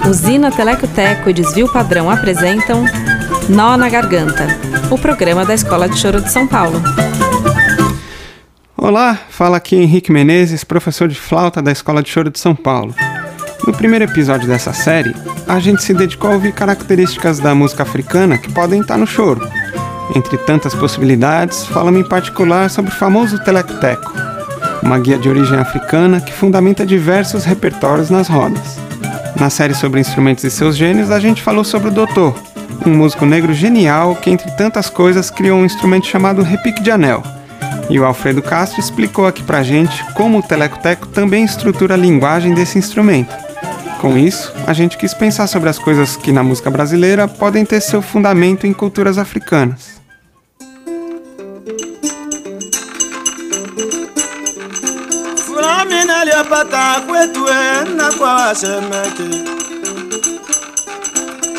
Usina Teleco-Teco e Desvio Padrão apresentam Nó na Garganta, o programa da Escola de Choro de São Paulo. Olá, fala aqui Henrique Menezes, professor de flauta da Escola de Choro de São Paulo. No primeiro episódio dessa série, a gente se dedicou a ouvir características da música africana que podem estar no choro. Entre tantas possibilidades, falamos em particular sobre o famoso Teleco-Teco, uma guia de origem africana que fundamenta diversos repertórios nas rodas. Na série sobre instrumentos e seus gênios, a gente falou sobre o Doutor, um músico negro genial que, entre tantas coisas, criou um instrumento chamado repique de anel. E o Alfredo Castro explicou aqui pra gente como o Teleco-Teco também estrutura a linguagem desse instrumento. Com isso, a gente quis pensar sobre as coisas que na música brasileira podem ter seu fundamento em culturas africanas.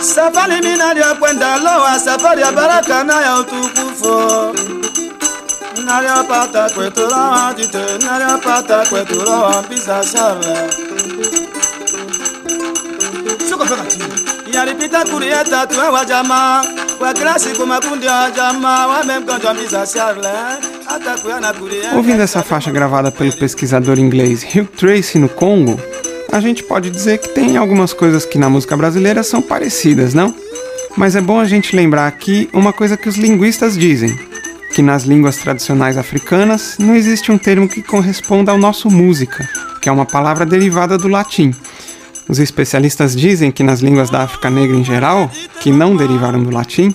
Safari minali ya kwenda loa, safari ya baraka na ya utukufu. Nali ya pata kwetu loa tite, nali ya pata kwetu loa pisa shale. Shuko peka chini. Yaripita kurieta tuwe wa jamaa, wa klasi kumakundi wa jamaa, wa memkonjwa pisa shale. Ouvindo essa faixa gravada pelo pesquisador inglês Hugh Tracey no Congo, a gente pode dizer que tem algumas coisas que na música brasileira são parecidas, não? Mas é bom a gente lembrar aqui uma coisa que os linguistas dizem, que nas línguas tradicionais africanas não existe um termo que corresponda ao nosso música, que é uma palavra derivada do latim. Os especialistas dizem que nas línguas da África Negra em geral, que não derivaram do latim,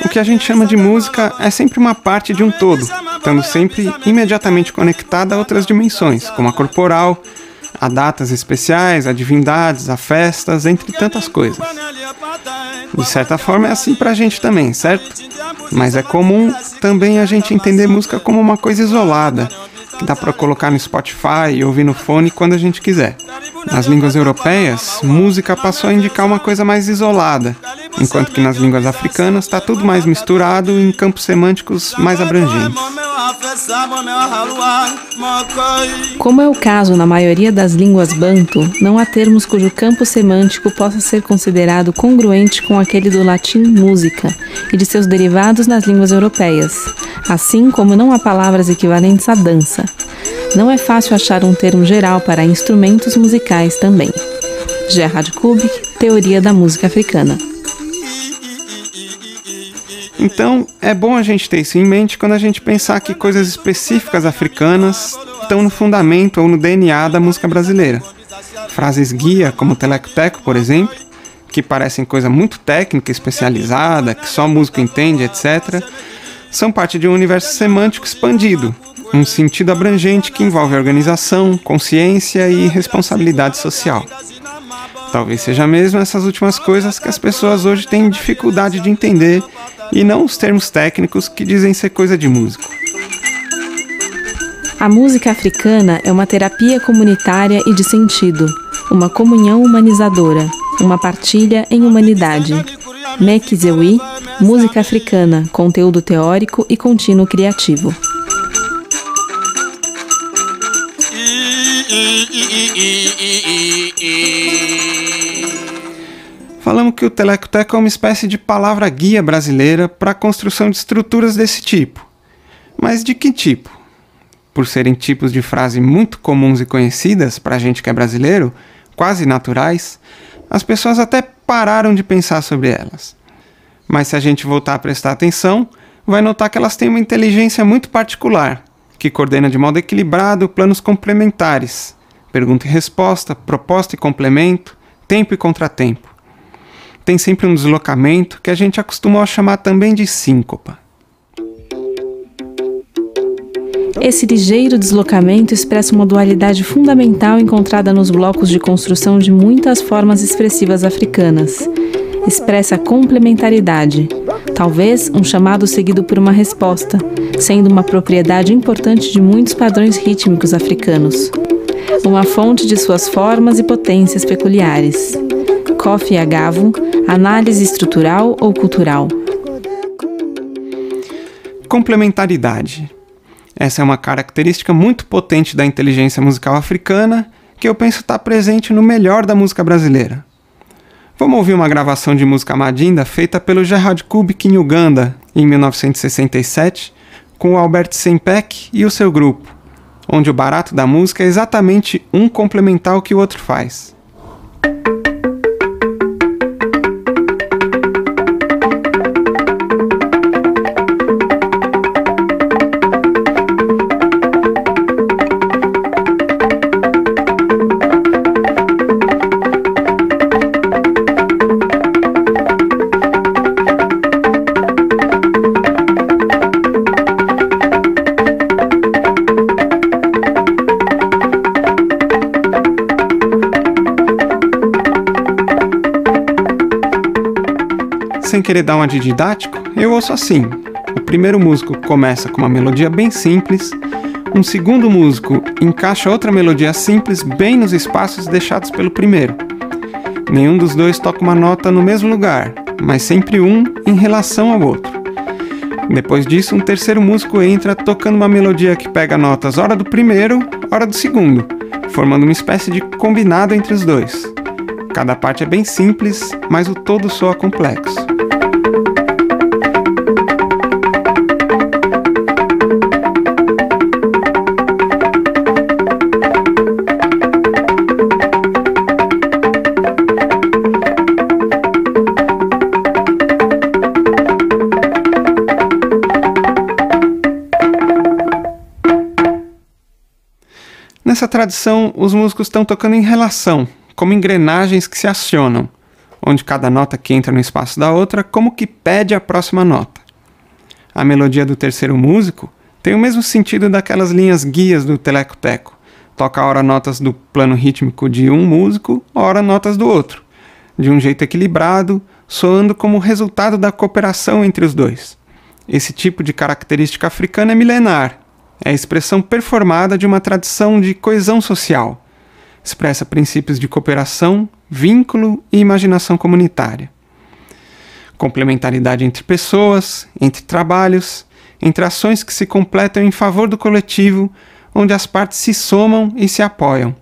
o que a gente chama de música é sempre uma parte de um todo, estando sempre imediatamente conectada a outras dimensões, como a corporal, a datas especiais, a divindades, a festas, entre tantas coisas. De certa forma é assim pra gente também, certo? Mas é comum também a gente entender música como uma coisa isolada, que dá pra colocar no Spotify e ouvir no fone quando a gente quiser. Nas línguas europeias, música passou a indicar uma coisa mais isolada, enquanto que nas línguas africanas está tudo mais misturado em campos semânticos mais abrangentes. Como é o caso na maioria das línguas banto, não há termos cujo campo semântico possa ser considerado congruente com aquele do latim música e de seus derivados nas línguas europeias, assim como não há palavras equivalentes à dança. Não é fácil achar um termo geral para instrumentos musicais também. Gerhard Kubik, Teoria da Música Africana. Então, é bom a gente ter isso em mente quando a gente pensar que coisas específicas africanas estão no fundamento ou no DNA da música brasileira. Frases guia, como Teleco-Teco, por exemplo, que parecem coisa muito técnica, especializada, que só músico entende, etc., são parte de um universo semântico expandido, um sentido abrangente que envolve organização, consciência e responsabilidade social. Talvez seja mesmo essas últimas coisas que as pessoas hoje têm dificuldade de entender e não os termos técnicos que dizem ser coisa de músico. A música africana é uma terapia comunitária e de sentido, uma comunhão humanizadora, uma partilha em humanidade. Mekizewi, música africana, conteúdo teórico e contínuo criativo. Falamos que o Teleco-Teco é uma espécie de palavra-guia brasileira para a construção de estruturas desse tipo. Mas de que tipo? Por serem tipos de frase muito comuns e conhecidas para a gente que é brasileiro, quase naturais, as pessoas até pararam de pensar sobre elas. Mas se a gente voltar a prestar atenção, vai notar que elas têm uma inteligência muito particular, que coordena de modo equilibrado planos complementares, pergunta e resposta, proposta e complemento, tempo e contratempo. Tem sempre um deslocamento que a gente acostumou a chamar também de síncopa. Esse ligeiro deslocamento expressa uma dualidade fundamental encontrada nos blocos de construção de muitas formas expressivas africanas. Expressa a complementaridade, talvez um chamado seguido por uma resposta, sendo uma propriedade importante de muitos padrões rítmicos africanos. Uma fonte de suas formas e potências peculiares. Kofi Agavo, análise estrutural ou cultural. Complementaridade. Essa é uma característica muito potente da inteligência musical africana que eu penso estar presente no melhor da música brasileira. Vamos ouvir uma gravação de música Madinda feita pelo Gerard Kubik em Uganda, em 1967, com o Albert Sempek e o seu grupo, onde o barato da música é exatamente um complementar o que o outro faz. Sem querer dar uma de didático, eu ouço assim. O primeiro músico começa com uma melodia bem simples, um segundo músico encaixa outra melodia simples bem nos espaços deixados pelo primeiro. Nenhum dos dois toca uma nota no mesmo lugar, mas sempre um em relação ao outro. Depois disso, um terceiro músico entra tocando uma melodia que pega notas ora do primeiro, ora do segundo, formando uma espécie de combinado entre os dois. Cada parte é bem simples, mas o todo soa complexo. Nessa tradição, os músicos estão tocando em relação, como engrenagens que se acionam, onde cada nota que entra no espaço da outra como que pede a próxima nota. A melodia do terceiro músico tem o mesmo sentido daquelas linhas guias do teleco-teco. Toca ora notas do plano rítmico de um músico, ora notas do outro, de um jeito equilibrado, soando como resultado da cooperação entre os dois. Esse tipo de característica africana é milenar, é a expressão performada de uma tradição de coesão social. Expressa princípios de cooperação, vínculo e imaginação comunitária. Complementaridade entre pessoas, entre trabalhos, entre ações que se completam em favor do coletivo, onde as partes se somam e se apoiam.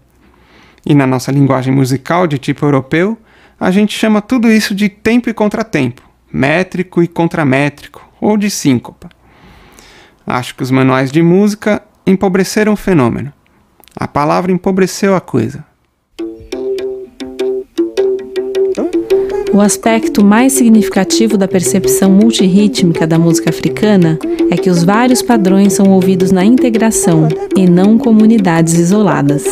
E na nossa linguagem musical de tipo europeu, a gente chama tudo isso de tempo e contratempo, métrico e contramétrico, ou de síncopa. Acho que os manuais de música empobreceram o fenômeno. A palavra empobreceu a coisa. O aspecto mais significativo da percepção multirrítmica da música africana é que os vários padrões são ouvidos na integração e não como unidades isoladas.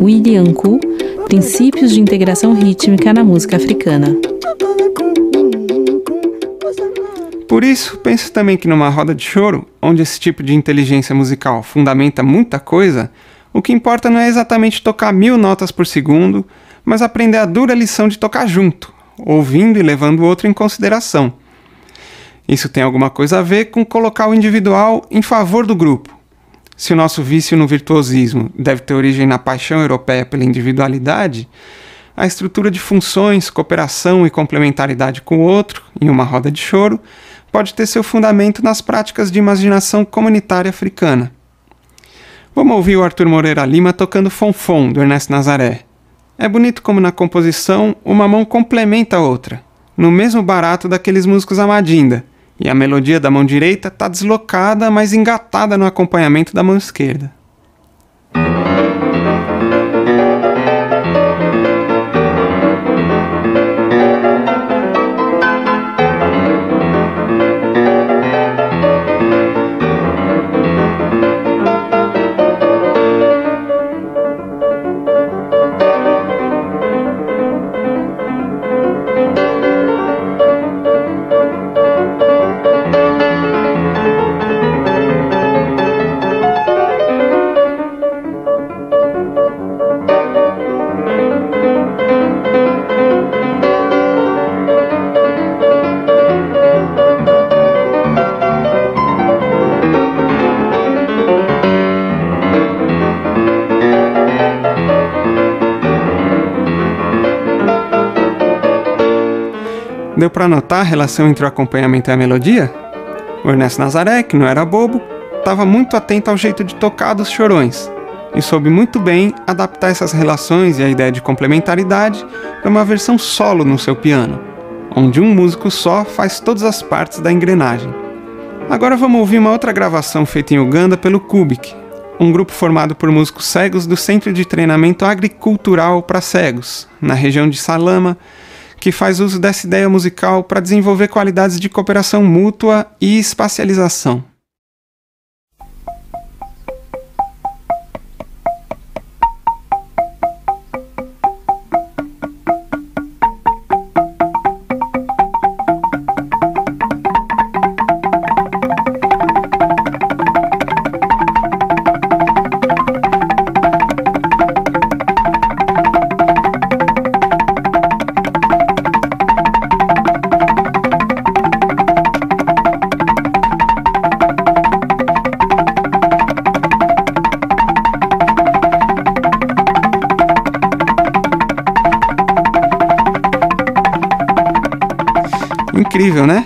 William Ku, Princípios de Integração Rítmica na Música Africana. Por isso, penso também que numa roda de choro, onde esse tipo de inteligência musical fundamenta muita coisa, o que importa não é exatamente tocar 1000 notas por segundo, mas aprender a dura lição de tocar junto, ouvindo e levando o outro em consideração. Isso tem alguma coisa a ver com colocar o individual em favor do grupo. Se o nosso vício no virtuosismo deve ter origem na paixão europeia pela individualidade, a estrutura de funções, cooperação e complementaridade com o outro, em uma roda de choro, pode ter seu fundamento nas práticas de imaginação comunitária africana. Vamos ouvir o Arthur Moreira Lima tocando Fonfon, do Ernesto Nazaré. É bonito como na composição uma mão complementa a outra, no mesmo barato daqueles músicos Amadinda, e a melodia da mão direita está deslocada, mas engatada no acompanhamento da mão esquerda. Deu para notar a relação entre o acompanhamento e a melodia? O Ernesto Nazaré, que não era bobo, estava muito atento ao jeito de tocar dos Chorões e soube muito bem adaptar essas relações e a ideia de complementaridade para uma versão solo no seu piano, onde um músico só faz todas as partes da engrenagem. Agora vamos ouvir uma outra gravação feita em Uganda pelo Kubik, um grupo formado por músicos cegos do Centro de Treinamento Agricultural para Cegos, na região de Salama, que faz uso dessa ideia musical para desenvolver qualidades de cooperação mútua e espacialização. Incrível, né?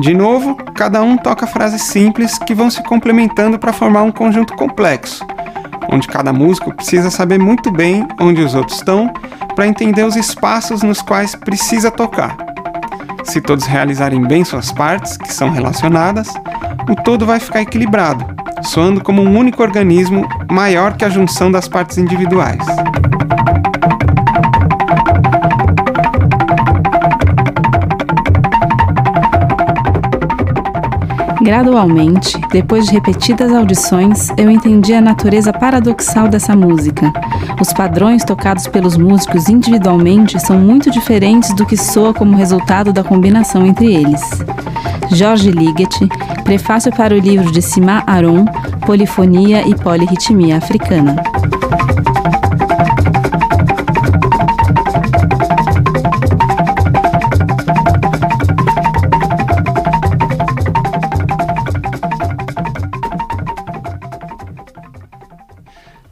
De novo, cada um toca frases simples que vão se complementando para formar um conjunto complexo, onde cada músico precisa saber muito bem onde os outros estão para entender os espaços nos quais precisa tocar. Se todos realizarem bem suas partes, que são relacionadas, o todo vai ficar equilibrado, soando como um único organismo maior que a junção das partes individuais. Gradualmente, depois de repetidas audições, eu entendi a natureza paradoxal dessa música. Os padrões tocados pelos músicos individualmente são muito diferentes do que soa como resultado da combinação entre eles. Jorge Ligeti, prefácio para o livro de Sima Aron, Polifonia e Polirritmia Africana.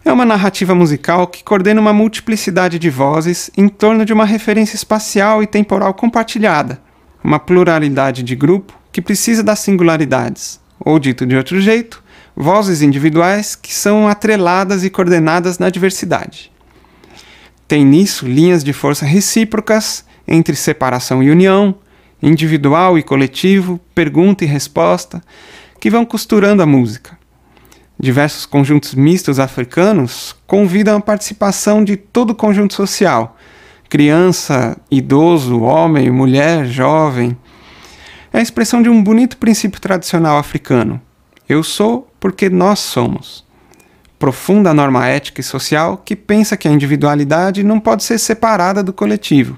É uma narrativa musical que coordena uma multiplicidade de vozes em torno de uma referência espacial e temporal compartilhada, uma pluralidade de grupo que precisa das singularidades, ou dito de outro jeito, vozes individuais que são atreladas e coordenadas na diversidade. Tem nisso linhas de força recíprocas entre separação e união, individual e coletivo, pergunta e resposta, que vão costurando a música. Diversos conjuntos mistos africanos convidam a participação de todo o conjunto social, criança, idoso, homem, mulher, jovem. É a expressão de um bonito princípio tradicional africano. Eu sou porque nós somos. Profunda norma ética e social que pensa que a individualidade não pode ser separada do coletivo.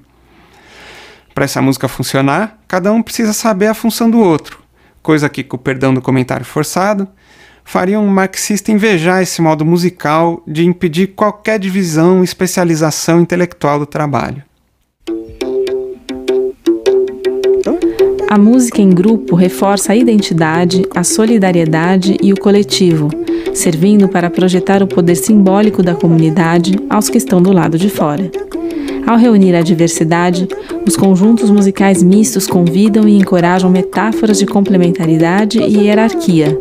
Para essa música funcionar, cada um precisa saber a função do outro, coisa que, com o perdão do comentário forçado, faria um marxista invejar esse modo musical de impedir qualquer divisão e especialização intelectual do trabalho. A música em grupo reforça a identidade, a solidariedade e o coletivo, servindo para projetar o poder simbólico da comunidade aos que estão do lado de fora. Ao reunir a diversidade, os conjuntos musicais mistos convidam e encorajam metáforas de complementaridade e hierarquia.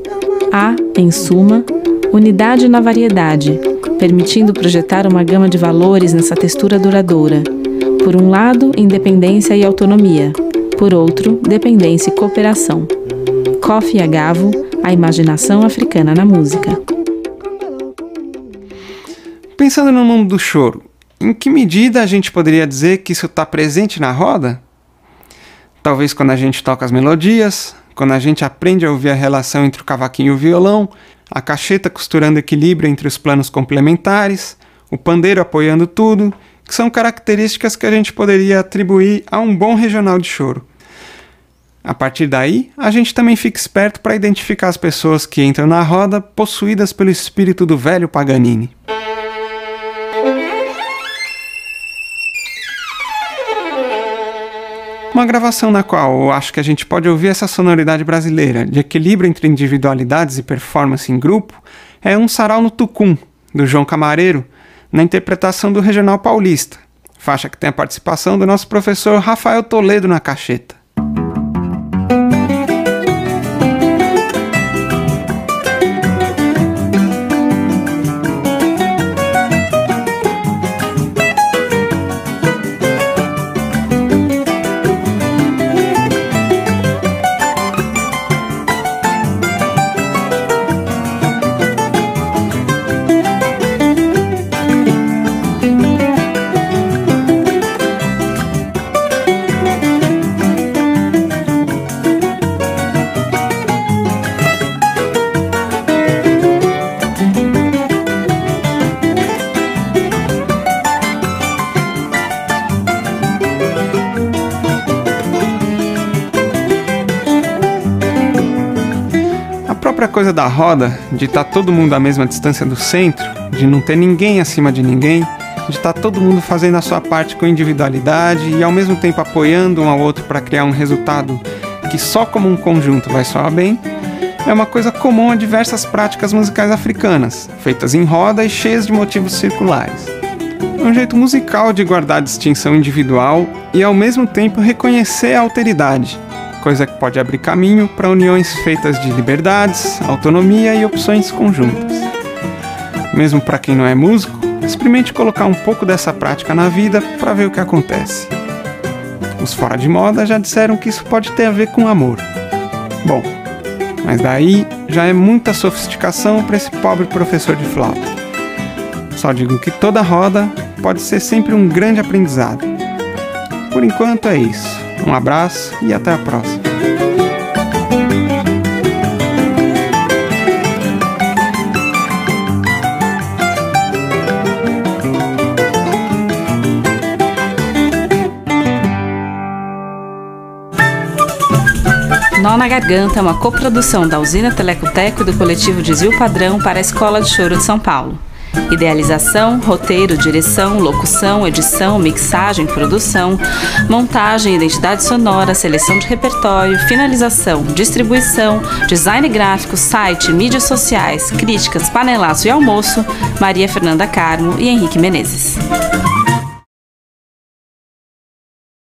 Há, em suma, unidade na variedade, permitindo projetar uma gama de valores nessa textura duradoura. Por um lado, independência e autonomia. Por outro, dependência e cooperação. Kofi Agavo, a imaginação africana na música. Pensando no mundo do choro, em que medida a gente poderia dizer que isso está presente na roda? Talvez quando a gente toca as melodias, quando a gente aprende a ouvir a relação entre o cavaquinho e o violão, a cacheta costurando equilíbrio entre os planos complementares, o pandeiro apoiando tudo, que são características que a gente poderia atribuir a um bom regional de choro. A partir daí, a gente também fica esperto para identificar as pessoas que entram na roda possuídas pelo espírito do velho Paganini. Uma gravação na qual eu acho que a gente pode ouvir essa sonoridade brasileira de equilíbrio entre individualidades e performance em grupo é Um Sarau no Tucum, do João Camareiro, na interpretação do Regional Paulista, faixa que tem a participação do nosso professor Rafael Toledo na cacheta. coisa da roda, de estar todo mundo à mesma distância do centro, de não ter ninguém acima de ninguém, de estar todo mundo fazendo a sua parte com individualidade e ao mesmo tempo apoiando um ao outro para criar um resultado que só como um conjunto vai soar bem, é uma coisa comum a diversas práticas musicais africanas, feitas em roda e cheias de motivos circulares. É um jeito musical de guardar a distinção individual e ao mesmo tempo reconhecer a alteridade, coisa que pode abrir caminho para uniões feitas de liberdades, autonomia e opções conjuntas. Mesmo para quem não é músico, experimente colocar um pouco dessa prática na vida para ver o que acontece. Os fora de moda já disseram que isso pode ter a ver com amor. Bom, mas daí já é muita sofisticação para esse pobre professor de flauta. Só digo que toda roda pode ser sempre um grande aprendizado. Por enquanto é isso. Um abraço e até a próxima. Nó na Garganta é uma coprodução da Usina Telecoteco e do coletivo Desvio Padrão para a Escola de Choro de São Paulo. Idealização, roteiro, direção, locução, edição, mixagem, produção, montagem, identidade sonora, seleção de repertório, finalização, distribuição, design gráfico, site, mídias sociais, críticas, panelaço e almoço, Maria Fernanda Carmo e Henrique Menezes.